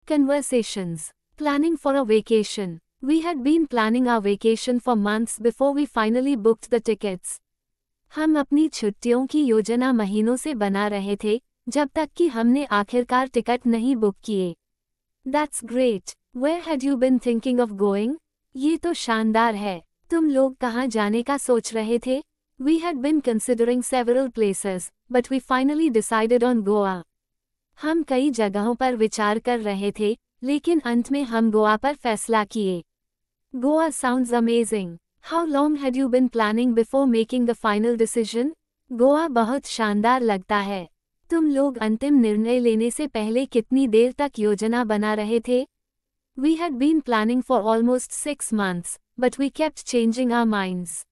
Conversations. Planning for a vacation. We had been planning our vacation for months before we finally booked the tickets. हम अपनी छुट्टियों की योजना महीनों से बना रहे थे, जब तक कि हमने आखिरकार टिकट नहीं बुक किए. That's great. Where had you been thinking of going? ये तो शानदार है. तुम लोग कहाँ जाने का सोच रहे थे? We had been considering several places, but we finally decided on Goa. हम कई जगहों पर विचार कर रहे थे, लेकिन अंत में हम गोवा पर फैसला किए. Goa sounds amazing. How long had you been planning before making the final decision? Goa बहुत शानदार लगता है. तुम लोग अंतिम निर्णय लेने से पहले कितनी देर तक योजना बना रहे थे? We had been planning for almost 6 months, but we kept changing our minds.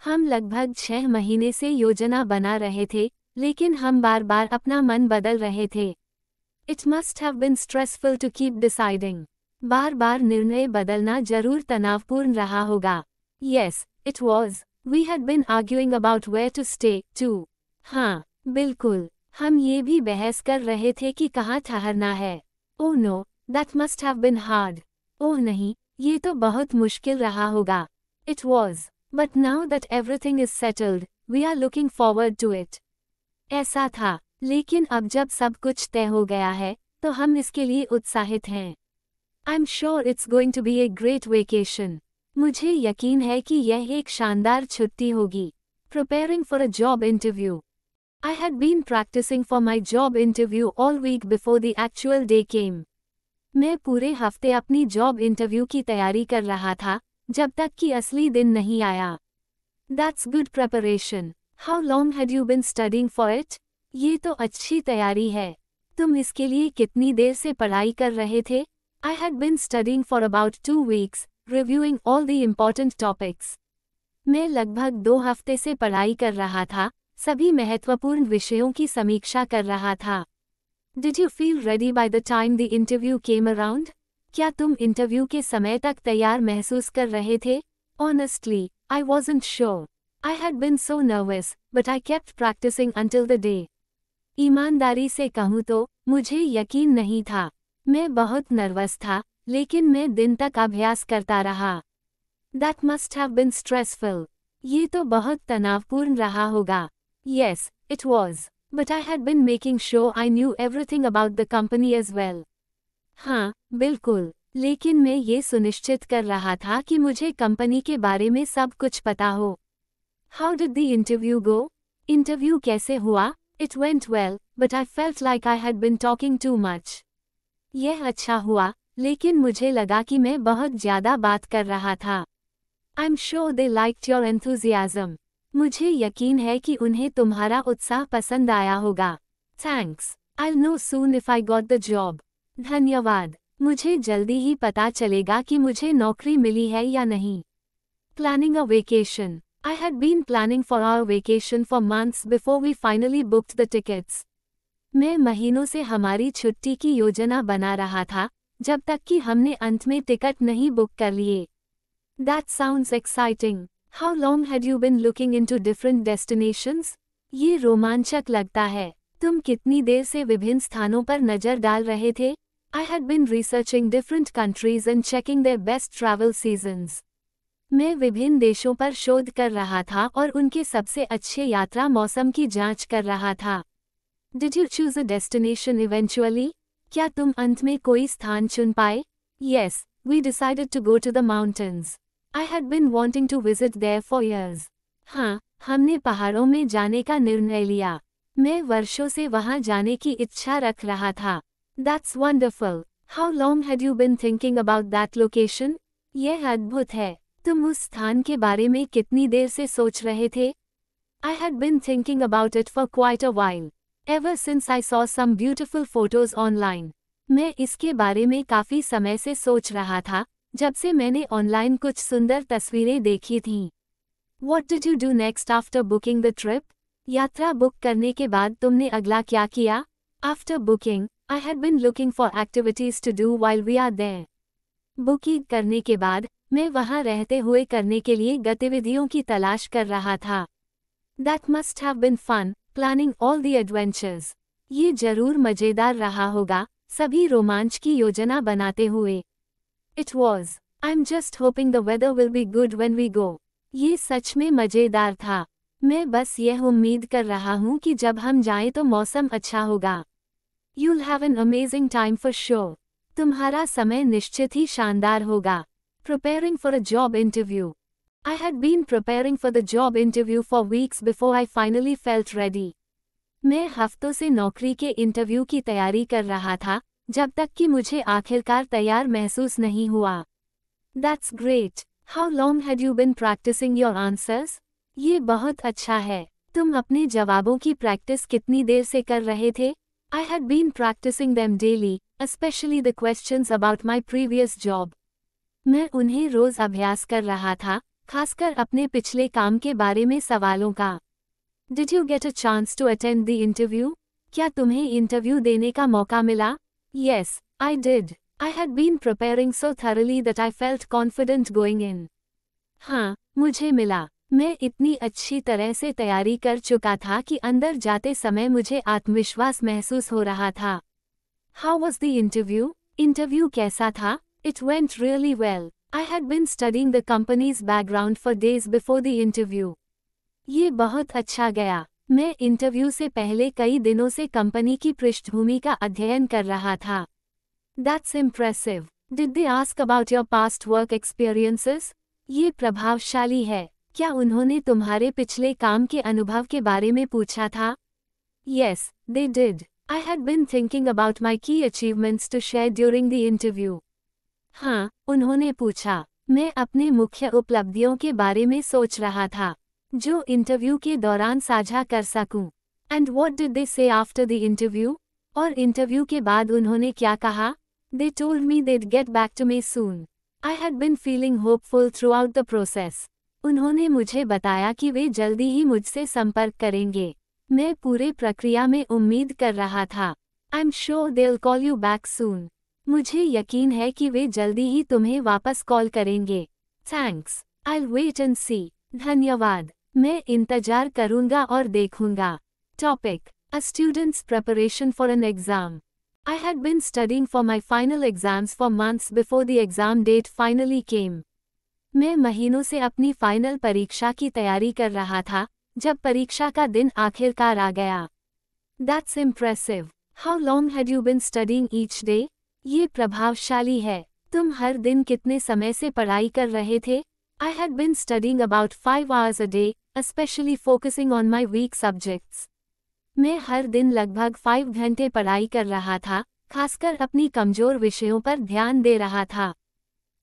हम लगभग 6 महीने से योजना बना रहे थे, लेकिन हम बार-बार अपना मन बदल रहे थे. It must have been stressful to keep deciding. बार-बार निर्णय बदलना जरूर तनावपूर्ण रहा होगा. Yes, it was. We had been arguing about where to stay, too. हाँ, बिल्कुल. हम ये भी बहस कर रहे थे कि कहाँ ठहरना है. Oh no, that must have been hard. ओह नहीं, ये तो बहुत मुश्किल रहा होगा. It was. But now that everything is settled, we are looking forward to it. ऐसा था, लेकिन अब जब सब कुछ तय हो गया है, तो हम इसके लिए उत्साहित हैं. I'm sure it's going to be a great vacation. मुझे यकीन है कि यह एक शानदार छुट्टी होगी. Preparing for a job interview. I had been practicing for my job interview all week before the actual day came. मैं पूरे हफ्ते अपनी जॉब इंटरव्यू की तैयारी कर रहा था, जब तक कि असली दिन नहीं आया. That's good preparation. How long had you been studying for it? ये तो अच्छी तैयारी है. तुम इसके लिए कितनी देर से पढ़ाई कर रहे थे? I had been studying for about 2 weeks, reviewing all the important topics. मैं लगभग 2 हफ्ते से पढ़ाई कर रहा था, सभी महत्वपूर्ण विषयों की समीक्षा कर रहा था. Did you feel ready by the time the interview came around? क्या तुम इंटरव्यू के समय तक तैयार महसूस कर रहे थे? Honestly, I wasn't sure. I had been so nervous, but I kept practicing until the day. ईमानदारी से कहूँ तो, मुझे यकीन नहीं था. मैं बहुत नर्वस था, लेकिन मैं दिन तक अभ्यास करता रहा. That must have been stressful. ये तो बहुत तनावपूर्ण रहा होगा. Yes, it was. But I had been making sure I knew everything about the company as well. हाँ, बिल्कुल. लेकिन मैं ये सुनिश्चित कर रहा था कि मुझे कंपनी के बारे में सब कुछ पता हो. How did the interview go? Interview कैसे हुआ? It went well, but I felt like I had been talking too much. यह अच्छा हुआ, लेकिन मुझे लगा कि मैं बहुत ज़्यादा बात कर रहा था. I'm sure they liked your enthusiasm. मुझे यकीन है कि उन्हें तुम्हारा उत्साह पसंद आया होगा. Thanks. I'll know soon if I got the job. धन्यवाद. मुझे जल्दी ही पता चलेगा कि मुझे नौकरी मिली है या नहीं. Planning a vacation. I had been planning for our vacation for months before we finally booked the tickets. मैं महीनों से हमारी छुट्टी की योजना बना रहा था, जब तक कि हमने अंत में टिकट नहीं बुक कर लिए. That sounds exciting. How long had you been looking into different destinations? ये रोमांचक लगता है. तुम कितनी देर से विभिन्न स्थानों पर नजर डाल रहे थे? I had been researching different countries and checking their best travel seasons. मैं विभिन्न देशों पर शोध कर रहा था और उनके सबसे अच्छे यात्रा मौसम की जांच कर रहा था. Did you choose a destination eventually? क्या तुम अंत में कोई स्थान चुन पाए? Yes, we decided to go to the mountains. I had been wanting to visit there for years. हाँ, हमने पहाड़ों में जाने का निर्णय लिया. मैं वर्षों से वहाँ जाने की इच्छा रख रहा था. That's wonderful. How long had you been thinking about that location? यह अद्भुत है. तुम उस स्थान के बारे में कितनी देर से सोच रहे थे? I had been thinking about it for quite a while. Ever since I saw some beautiful photos online. मैं इसके बारे में काफ़ी समय से सोच रहा था, जब से मैंने ऑनलाइन कुछ सुंदर तस्वीरें देखी थीं. What did you do next after booking the trip? यात्रा बुक करने के बाद तुमने अगला क्या किया? After booking, I had been looking for activities to do while we are there. Booking करने के बाद, मैं वहाँ रहते हुए करने के लिए गतिविधियों की तलाश कर रहा था. That must have been fun, planning all the adventures. ये जरूर मजेदार रहा होगा, सभी रोमांच की योजना बनाते हुए। It was. I'm just hoping the weather will be good when we go. ये सच में मजेदार था। मैं बस यह उम्मीद कर रहा हूँ कि जब हम जाएं तो मौसम अच्छा होगा। You'll have an amazing time for sure. तुम्हारा समय निश्चित ही शानदार होगा। Preparing for a job interview. I had been preparing for the job interview for weeks before I finally felt ready. मैं हफ्तों से नौकरी के इंटरव्यू की तैयारी कर रहा था, जब तक कि मुझे आखिरकार तैयार महसूस नहीं हुआ। That's great. How long had you been practicing your answers? ये बहुत अच्छा है। तुम अपने जवाबों की प्रैक्टिस कितनी देर से कर रहे थे? I had been practicing them daily, especially the questions about my previous job. मैं उन्हें रोज अभ्यास कर रहा था, खासकर अपने पिछले काम के बारे में सवालों का। Did you get a chance to attend the interview? क्या तुम्हें इंटरव्यू देने का मौका मिला? Yes, I did. I had been preparing so thoroughly that I felt confident going in. हाँ, मुझे मिला। मैं इतनी अच्छी तरह से तैयारी कर चुका था कि अंदर जाते समय मुझे आत्मविश्वास महसूस हो रहा था। How was the interview? Interview कैसा था? It went really well. I had been studying the company's background for days before the interview. ये बहुत अच्छा गया। मैं इंटरव्यू से पहले कई दिनों से कंपनी की पृष्ठभूमि का अध्ययन कर रहा था। That's impressive. Did they ask about your past work experiences? ये प्रभावशाली है। क्या उन्होंने तुम्हारे पिछले काम के अनुभव के बारे में पूछा था? Yes, they did. I had been thinking about my key achievements to share during the interview. हाँ, उन्होंने पूछा। मैं अपने मुख्य उपलब्धियों के बारे में सोच रहा था, जो इंटरव्यू के दौरान साझा कर सकूं। And what did they say after the interview? और इंटरव्यू के बाद उन्होंने क्या कहा? They told me they'd get back to me soon. I had been feeling hopeful throughout the process. उन्होंने मुझे बताया कि वे जल्दी ही मुझसे संपर्क करेंगे। मैं पूरे प्रक्रिया में उम्मीद कर रहा था। I'm sure they'll call you back soon. मुझे यकीन है कि वे जल्दी ही तुम्हें वापस कॉल करेंगे। Thanks. I'll wait and see. धन्यवाद। मैं इंतजार करूंगा और देखूंगा। Topic: A student's preparation for an exam. I had been studying for my final exams for months before the exam date finally came. मैं महीनों से अपनी फाइनल परीक्षा की तैयारी कर रहा था, जब परीक्षा का दिन आखिरकार आ गया। That's impressive. How long had you been studying each day? ये प्रभावशाली है। तुम हर दिन कितने समय से पढ़ाई कर रहे थे? I had been studying about 5 hours a day, especially focusing on my weak subjects. मैं हर दिन लगभग 5 घंटे पढ़ाई कर रहा था, खासकर अपनी कमजोर विषयों पर ध्यान दे रहा था।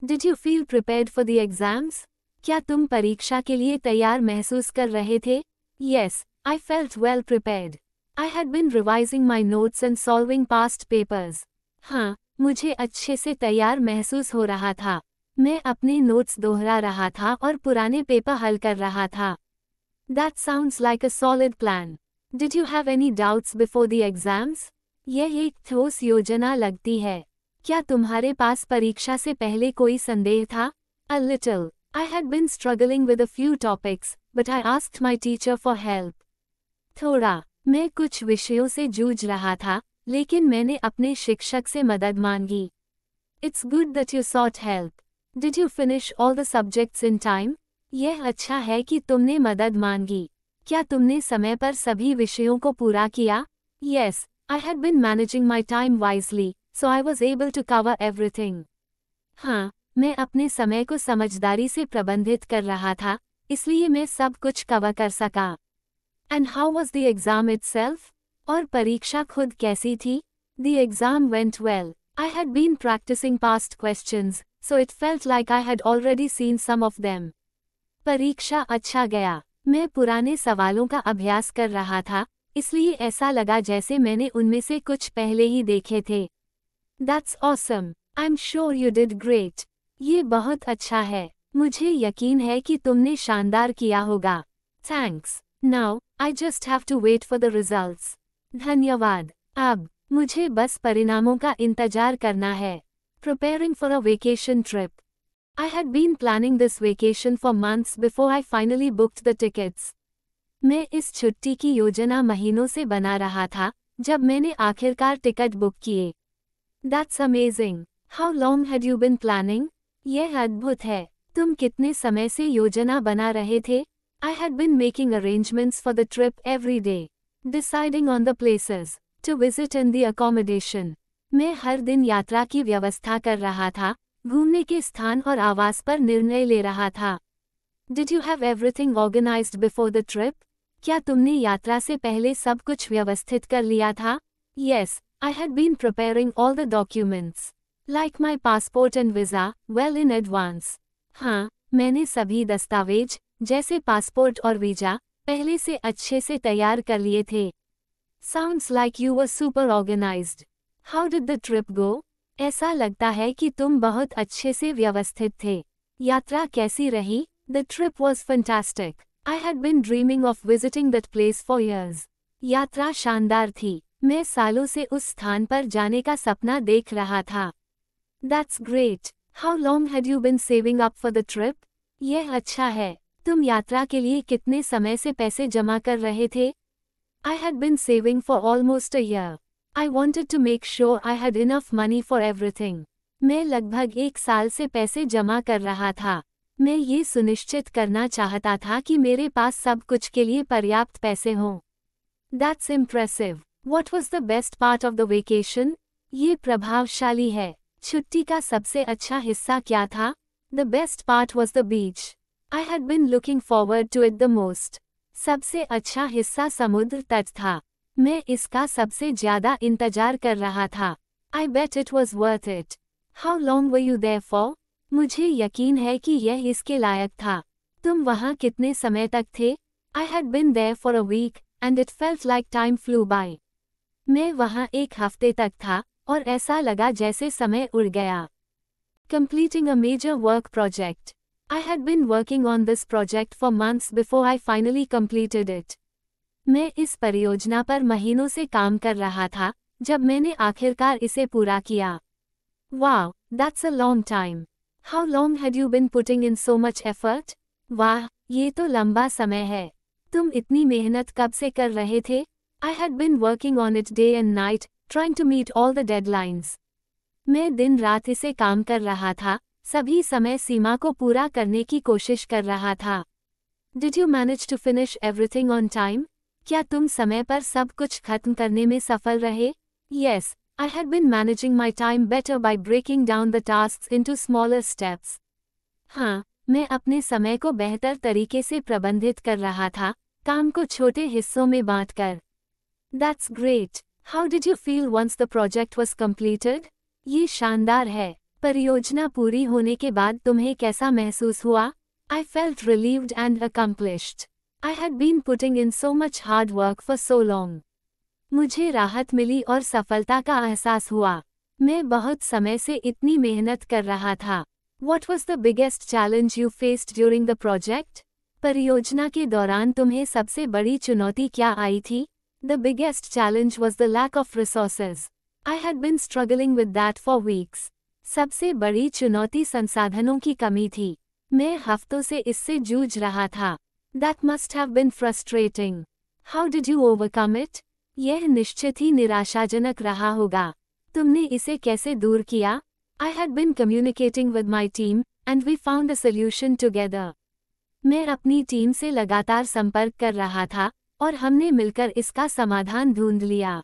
Did you feel prepared for the exams? क्या तुम परीक्षा के लिए तैयार महसूस कर रहे थे? Yes, I felt well prepared. I had been revising my notes and solving past papers. हाँ, मुझे अच्छे से तैयार महसूस हो रहा था। मैं अपने नोट्स दोहरा रहा था और पुराने पेपर हल कर रहा था। That sounds like a solid plan. Did you have any doubts before the exams? यह एक ठोस योजना लगती है। क्या तुम्हारे पास परीक्षा से पहले कोई संदेह था? A little. I had been struggling with a few topics, but I asked my teacher for help. थोड़ा। मैं कुछ विषयों से जूझ रहा था, लेकिन मैंने अपने शिक्षक से मदद मांगी। It's good that you sought help. Did you finish all the subjects in time? यह अच्छा है कि तुमने मदद मांगी। क्या तुमने समय पर सभी विषयों को पूरा किया? Yes, I had been managing my time wisely, so I was able to cover everything. हाँ, मैं अपने समय को समझदारी से प्रबंधित कर रहा था, इसलिए मैं सब कुछ कवर कर सका। And how was the exam itself? और परीक्षा खुद कैसी थी? The exam went well. I had been practicing past questions, so it felt like I had already seen some of them. परीक्षा अच्छा गया। मैं पुराने सवालों का अभ्यास कर रहा था, इसलिए ऐसा लगा जैसे मैंने उनमें से कुछ पहले ही देखे थे। That's awesome. I'm sure you did great. ये बहुत अच्छा है। मुझे यकीन है कि तुमने शानदार किया होगा। Thanks. Now, I just have to wait for the results. धन्यवाद। अब मुझे बस परिणामों का इंतजार करना है। Preparing for a vacation trip. I had been planning this vacation for months before I finally booked the tickets. मैं इस छुट्टी की योजना महीनों से बना रहा था, जब मैंने आखिरकार टिकट बुक किए। That's amazing. How long had you been planning? यह अद्भुत है। तुम कितने समय से योजना बना रहे थे? I had been making arrangements for the trip every day, deciding on the places to visit and the accommodation. मैं हर दिन यात्रा की व्यवस्था कर रहा था, घूमने के स्थान और आवास पर निर्णय ले रहा था। Did you have everything organized before the trip? क्या तुमने यात्रा से पहले सब कुछ व्यवस्थित कर लिया था? Yes, I had been preparing all the documents, like my passport and visa, well in advance. हाँ, मैंने सभी दस्तावेज, जैसे पासपोर्ट और वीजा, पहले से अच्छे से तैयार कर लिए थे। Sounds like you were super organized. How did the trip go? ऐसा लगता है कि तुम बहुत अच्छे से व्यवस्थित थे। यात्रा कैसी रही? The trip was fantastic. I had been dreaming of visiting that place for years. यात्रा शानदार थी। मैं सालों से उस स्थान पर जाने का सपना देख रहा था। That's great. How long had you been saving up for the trip? यह अच्छा है। तुम यात्रा के लिए कितने समय से पैसे जमा कर रहे थे? I had been saving for almost a year. I wanted to make sure I had enough money for everything. मैं लगभग 1 साल से पैसे जमा कर रहा था। मैं ये सुनिश्चित करना चाहता था कि मेरे पास सब कुछ के लिए पर्याप्त पैसे हों। That's impressive. What was the best part of the vacation? ये प्रभावशाली है। छुट्टी का सबसे अच्छा हिस्सा क्या था? The best part was the beach. I had been looking forward to it the most. सबसे अच्छा हिस्सा समुद्र तट था। मैं इसका सबसे ज्यादा इंतजार कर रहा था। I bet it was worth it. How long were you there for? मुझे यकीन है कि यह इसके लायक था। तुम वहाँ कितने समय तक थे? I had been there for a week, and it felt like time flew by. मैं वहाँ 1 हफ्ते तक था, और ऐसा लगा जैसे समय उड़ गया। Completing a major work project. I had been working on this project for months before I finally completed it. मैं इस परियोजना पर महीनों से काम कर रहा था, जब मैंने आखिरकार इसे पूरा किया। Wow, that's a long time. How long had you been putting in so much effort? वाह, ये तो लंबा समय है। तुम इतनी मेहनत कब से कर रहे थे? I had been working on it day and night, trying to meet all the deadlines. मैं दिन रात इसे काम कर रहा था, सभी समय सीमा को पूरा करने की कोशिश कर रहा था। Did you manage to finish everything on time? क्या तुम समय पर सब कुछ खत्म करने में सफल रहे? Yes, I had been managing my time better by breaking down the tasks into smaller steps. हाँ, मैं अपने समय को बेहतर तरीके से प्रबंधित कर रहा था, काम को छोटे हिस्सों में बांटकर। That's great. How did you feel once the project was completed? ये शानदार है। परियोजना पूरी होने के बाद तुम्हें कैसा महसूस हुआ? I felt relieved and accomplished. I had been putting in so much hard work for so long. मुझे राहत मिली और सफलता का एहसास हुआ। मैं बहुत समय से इतनी मेहनत कर रहा था। What was the biggest challenge you faced during the project? परियोजना के दौरान तुम्हें सबसे बड़ी चुनौती क्या आई थी? The biggest challenge was the lack of resources. I had been struggling with that for weeks. सबसे बड़ी चुनौती संसाधनों की कमी थी। मैं हफ्तों से इससे जूझ रहा था। That must have been frustrating. How did you overcome it? यह निश्चित ही निराशाजनक रहा होगा। तुमने इसे कैसे दूर किया? I had been communicating with my team, and we found a solution together. मैं अपनी टीम से लगातार संपर्क कर रहा था, और हमने मिलकर इसका समाधान ढूंढ लिया।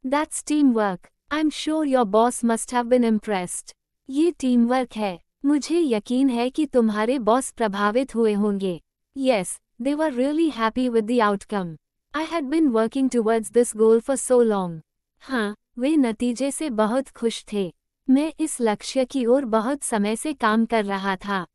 That's teamwork. I'm sure your boss must have been impressed. ये टीम वर्क है। मुझे यकीन है कि तुम्हारे बॉस प्रभावित हुए होंगे। Yes, they were really happy with the outcome. I had been working towards this goal for so long. हाँ, वे नतीजे से बहुत खुश थे। मैं इस लक्ष्य की ओर बहुत समय से काम कर रहा था।